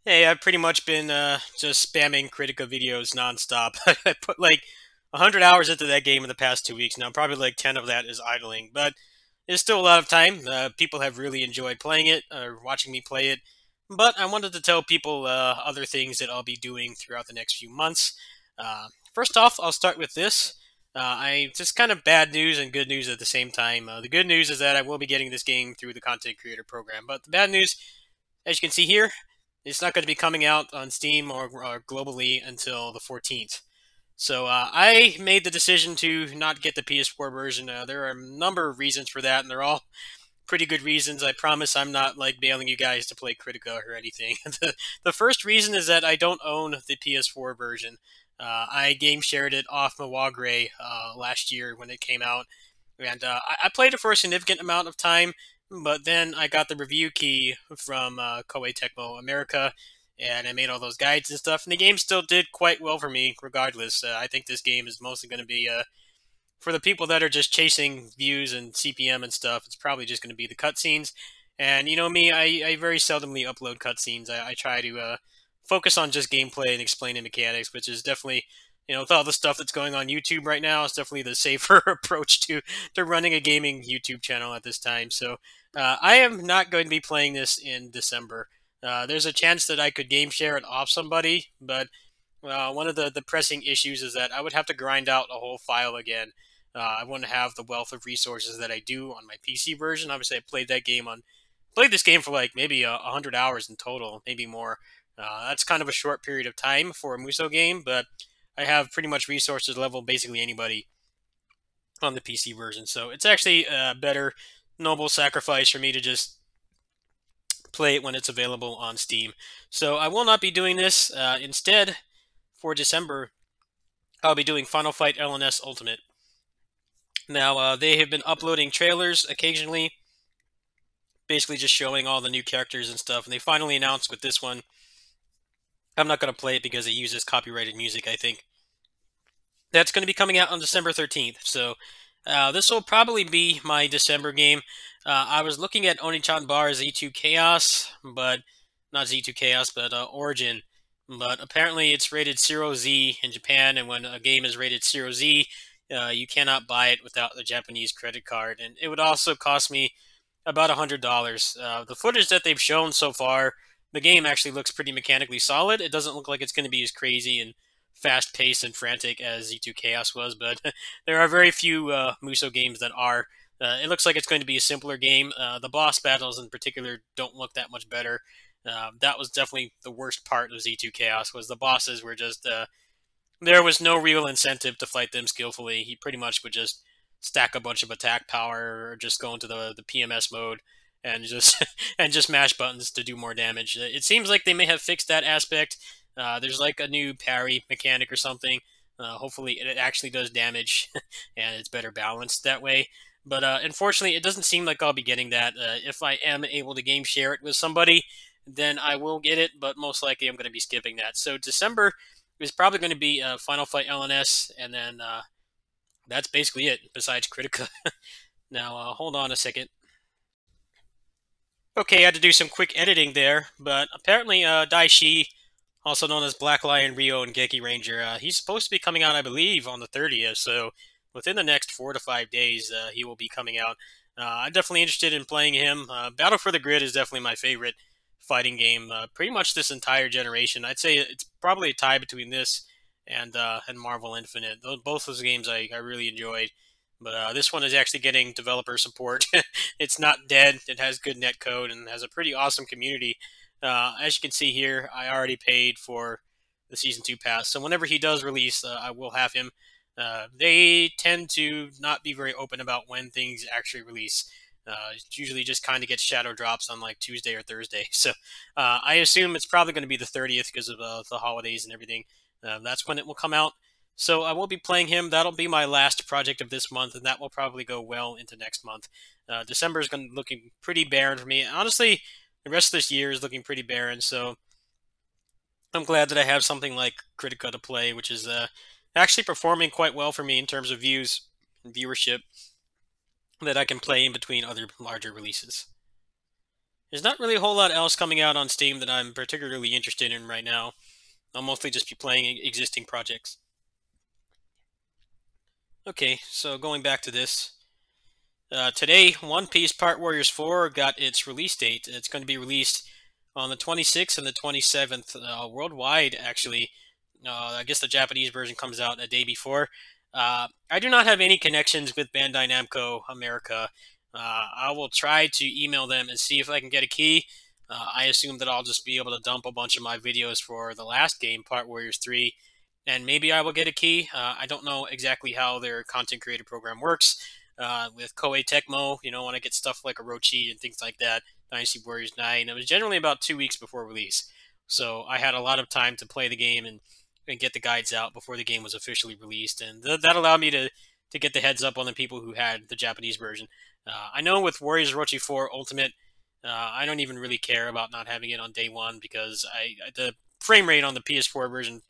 Hey, I've pretty much been just spamming Kritika videos nonstop. I put like 100 hours into that game in the past 2 weeks now. Probably like 10 of that is idling, but there's still a lot of time. People have really enjoyed playing it or watching me play it. But I wanted to tell people other things that I'll be doing throughout the next few months. First off, I'll start with this. I just kind of bad news and good news at the same time. The good news is that I will be getting this game through the content creator program, but the bad news, as you can see here, it's not going to be coming out on Steam or globally until the 14th. So I made the decision to not get the PS4 version. There are a number of reasons for that, and they're all pretty good reasons. I promise I'm not like bailing you guys to play Critica or anything. The first reason is that I don't own the PS4 version. I game shared it off Mawagre last year when it came out, and I played it for a significant amount of time. But then I got the review key from Koei Tecmo America, and I made all those guides and stuff. And the game still did quite well for me, regardless. I think this game is mostly going to be for the people that are just chasing views and CPM and stuff. It's probably just going to be the cutscenes. And you know me, I very seldomly upload cutscenes. I try to focus on just gameplay and explaining mechanics, which is definitely, with all the stuff that's going on YouTube right now, it's definitely the safer approach to running a gaming YouTube channel at this time. So I am not going to be playing this in December. There's a chance that I could game share it off somebody, but one of the pressing issues is that I would have to grind out a whole file again. I wouldn't have the wealth of resources that I do on my PC version. Obviously, I played this game for like maybe 100 hours in total, maybe more. That's kind of a short period of time for a Muso game, but I have pretty much resources level basically anybody on the PC version. So it's actually a better noble sacrifice for me to just play it when it's available on Steam. So I will not be doing this. Instead, for December, I'll be doing Final Fight LNS Ultimate. Now, they have been uploading trailers occasionally, basically just showing all the new characters and stuff, and they finally announced with this one. I'm not going to play it because it uses copyrighted music, I think. That's going to be coming out on December 13th, so this will probably be my December game. I was looking at Onichan Bar Z2 Chaos, but not Z2 Chaos, but Origin. But apparently it's rated 0Z in Japan, and when a game is rated 0Z, you cannot buy it without the Japanese credit card. And it would also cost me about $100. The footage that they've shown so far, the game actually looks pretty mechanically solid. It doesn't look like it's going to be as crazy and fast paced and frantic as Z2 Chaos was, but there are very few Muso games that are. It looks like it's going to be a simpler game. The boss battles in particular don't look that much better. That was definitely the worst part of Z2 Chaos, was the bosses were just there was no real incentive to fight them skillfully. He pretty much would just stack a bunch of attack power or just go into the PMS mode and just and just mash buttons to do more damage. It seems like they may have fixed that aspect. There's like a new parry mechanic or something. Hopefully, it actually does damage and it's better balanced that way. But unfortunately, it doesn't seem like I'll be getting that. If I am able to game share it with somebody, then I will get it. But most likely, I'm going to be skipping that. So December is probably going to be Final Fight LNS, and then that's basically it. Besides Critica. Now, hold on a second. Okay, I had to do some quick editing there, but apparently Daishi, also known as Black Lion Rio and Genki Ranger, he's supposed to be coming out, I believe, on the 30th, so within the next 4 to 5 days, he will be coming out. I'm definitely interested in playing him. Battle for the Grid is definitely my favorite fighting game, pretty much this entire generation. I'd say it's probably a tie between this and Marvel Infinite. Both those games I really enjoyed. But this one is actually getting developer support. It's not dead. It has good netcode and has a pretty awesome community. As you can see here, I already paid for the Season 2 pass. So whenever he does release, I will have him. They tend to not be very open about when things actually release. It usually just kind of gets shadow drops on like Tuesday or Thursday. So I assume it's probably going to be the 30th because of the holidays and everything. That's when it will come out. So I will be playing him. That'll be my last project of this month, and that will probably go well into next month. December is going to looking pretty barren for me. Honestly, the rest of this year is looking pretty barren. So I'm glad that I have something like Critica to play, which is actually performing quite well for me in terms of views and viewership that I can play in between other larger releases. there's not really a whole lot else coming out on Steam that I'm particularly interested in right now. I'll mostly just be playing existing projects. Okay, so going back to this. Today, One Piece Part Warriors 4 got its release date. It's going to be released on the 26th and the 27th worldwide, actually. I guess the Japanese version comes out a day before. I do not have any connections with Bandai Namco America. I will try to email them and see if I can get a key. I assume that I'll just be able to dump a bunch of my videos for the last game, Part Warriors 3, and maybe I will get a key. I don't know exactly how their content creator program works. With Koei Tecmo, when I get stuff like Orochi and things like that, Dynasty Warriors 9, it was generally about 2 weeks before release. So I had a lot of time to play the game and get the guides out before the game was officially released. And that allowed me to get the heads up on the people who had the Japanese version. I know with Warriors Orochi 4 Ultimate, I don't even really care about not having it on day one because the frame rate on the PS4 version,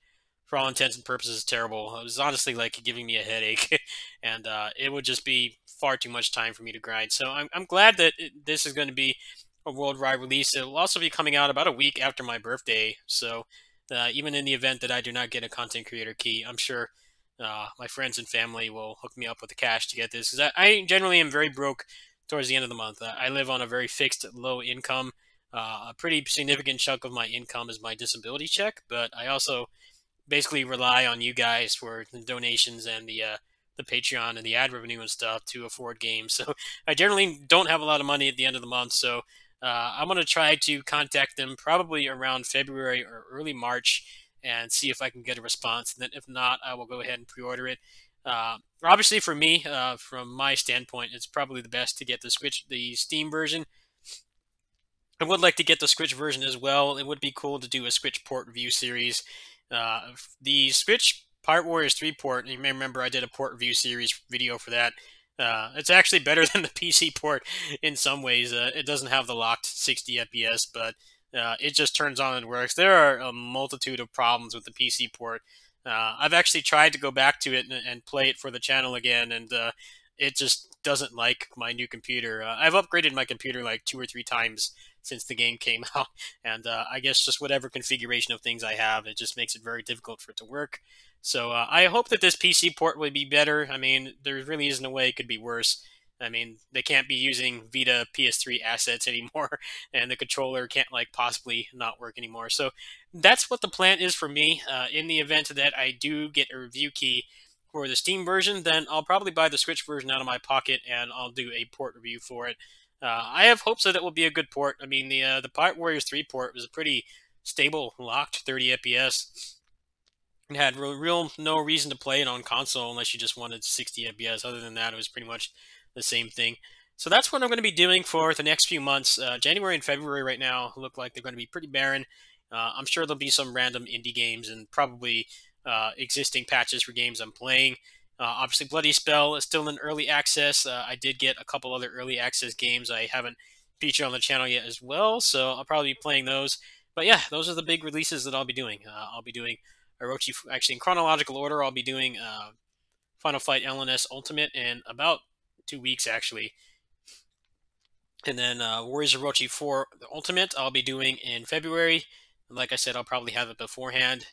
for all intents and purposes, is terrible. It was honestly like giving me a headache, and it would just be far too much time for me to grind. So I'm glad that this is going to be a worldwide release. It will also be coming out about a week after my birthday. So even in the event that I do not get a content creator key, I'm sure my friends and family will hook me up with the cash to get this. Because I generally am very broke towards the end of the month. I live on a very fixed low income. A pretty significant chunk of my income is my disability check, but I also basically rely on you guys for the donations and the Patreon and the ad revenue and stuff to afford games. So I generally don't have a lot of money at the end of the month. So I'm going to try to contact them probably around February or early March and see if I can get a response. And then if not, I will go ahead and pre-order it. Obviously, for me, from my standpoint, it's probably the best to get the Steam version. I would like to get the Switch version as well. It would be cool to do a Switch port review series. The Switch Part Warriors 3 port, you may remember I did a port review series video for that. It's actually better than the PC port in some ways. It doesn't have the locked 60 FPS, but it just turns on and works. There are a multitude of problems with the PC port. I've actually tried to go back to it and play it for the channel again, and it just doesn't like my new computer. I've upgraded my computer like 2 or 3 times since the game came out, and I guess just whatever configuration of things I have, it just makes it very difficult for it to work. So I hope that this PC port will be better. I mean, there really isn't a way it could be worse. I mean, they can't be using Vita PS3 assets anymore, and the controller can't like possibly not work anymore. So that's what the plan is for me. In the event that I do get a review key for the Steam version, then I'll probably buy the Switch version out of my pocket and I'll do a port review for it. I have hopes that it will be a good port. I mean, the Pirate Warriors 3 port was a pretty stable, locked 30 FPS. It had real no reason to play it on console unless you just wanted 60 FPS. Other than that, it was pretty much the same thing. So that's what I'm going to be doing for the next few months. January and February right now look like they're going to be pretty barren. I'm sure there'll be some random indie games and probably existing patches for games I'm playing. Obviously, Bloody Spell is still in early access. I did get a couple other early access games I haven't featured on the channel yet as well, so I'll probably be playing those. But yeah, those are the big releases that I'll be doing. I'll be doing Orochi, actually in chronological order. I'll be doing Final Fight LNS Ultimate in about 2 weeks actually, and then Warriors Orochi 4 the Ultimate I'll be doing in February. Like I said, I'll probably have it beforehand.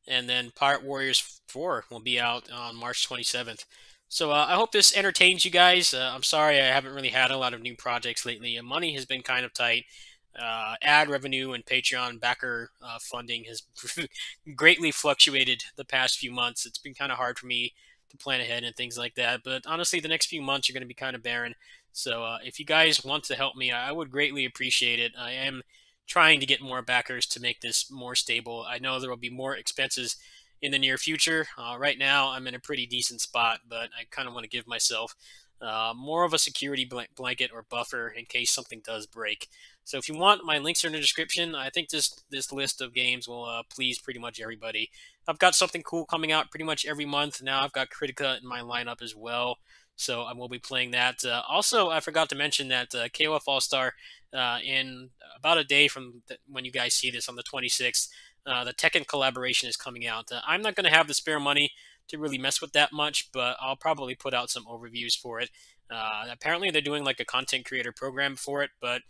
And then Pirate Warriors 4 will be out on March 27th. So I hope this entertains you guys. I'm sorry I haven't really had a lot of new projects lately, and money has been kind of tight. Ad revenue and Patreon backer funding has greatly fluctuated the past few months. It's been kind of hard for me to plan ahead and things like that. But honestly, the next few months are going to be kind of barren. So if you guys want to help me, I would greatly appreciate it. I am trying to get more backers to make this more stable. I know there will be more expenses in the near future. Right now, I'm in a pretty decent spot, but I kind of want to give myself more of a security blanket or buffer in case something does break. So if you want, my links are in the description. I think this list of games will please pretty much everybody. I've got something cool coming out pretty much every month. Now I've got Critica in my lineup as well, so I will be playing that. Also, I forgot to mention that KOF All-Star in about a day from when you guys see this on the 26th, the Tekken collaboration is coming out. I'm not going to have the spare money to really mess with that much, but I'll probably put out some overviews for it. Apparently, they're doing like a content creator program for it, but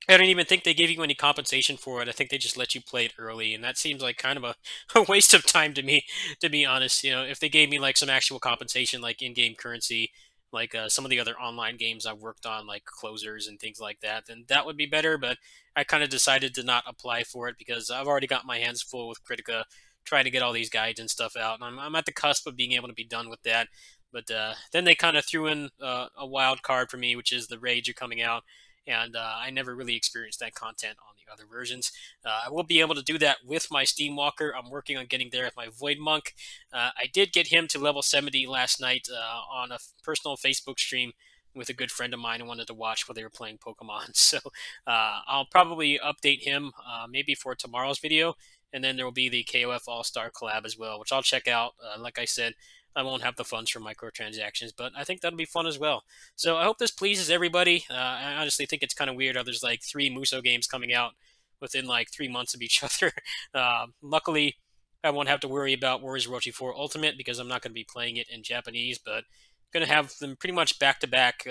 I don't even think they give you any compensation for it. I think they just let you play it early, and that seems like kind of a waste of time to me, to be honest. If they gave me like some actual compensation, like in-game currency, like some of the other online games I've worked on, like closers and things like that, then that would be better. But I kind of decided to not apply for it because I've already got my hands full with Critica, trying to get all these guides and stuff out, and I'm at the cusp of being able to be done with that. But then they kind of threw in a wild card for me, which is the Rage are coming out, and I never really experienced that content on the other versions. I will be able to do that with my Steamwalker. I'm working on getting there with my Void Monk. I did get him to level 70 last night on a personal Facebook stream with a good friend of mine who wanted to watch while they were playing Pokemon. So I'll probably update him maybe for tomorrow's video. And then there will be the KOF All Star collab as well, which I'll check out. Like I said, I won't have the funds for microtransactions, but I think that'll be fun as well. So I hope this pleases everybody. I honestly think it's kind of weird how there's like 3 Muso games coming out within like 3 months of each other. Luckily, I won't have to worry about Warriors Orochi 4 Ultimate because I'm not going to be playing it in Japanese, but I'm going to have them pretty much back to back.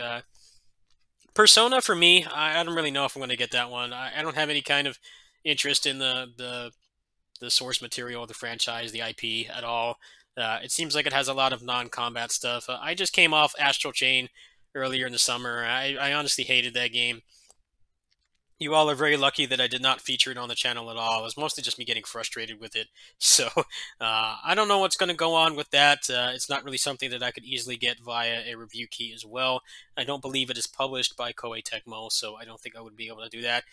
Persona for me, I don't really know if I'm going to get that one. I don't have any kind of interest in the source material of the franchise, the IP at all. It seems like it has a lot of non-combat stuff. I just came off Astral Chain earlier in the summer. I honestly hated that game. You all are very lucky that I did not feature it on the channel at all. It was mostly just me getting frustrated with it. So I don't know what's going to go on with that. It's not really something that I could easily get via a review key as well. I don't believe it is published by Koei Tecmo, so I don't think I would be able to do that.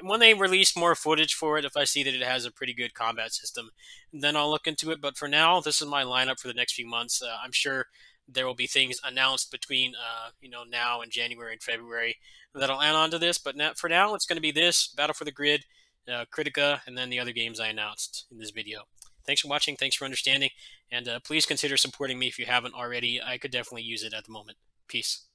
When they release more footage for it, if I see that it has a pretty good combat system, then I'll look into it. But for now, this is my lineup for the next few months. I'm sure there will be things announced between now and January and February that'll add on to this. But for now, it's going to be this Battle for the Grid, Critica, and then the other games I announced in this video. Thanks for watching. Thanks for understanding. And please consider supporting me if you haven't already. I could definitely use it at the moment. Peace.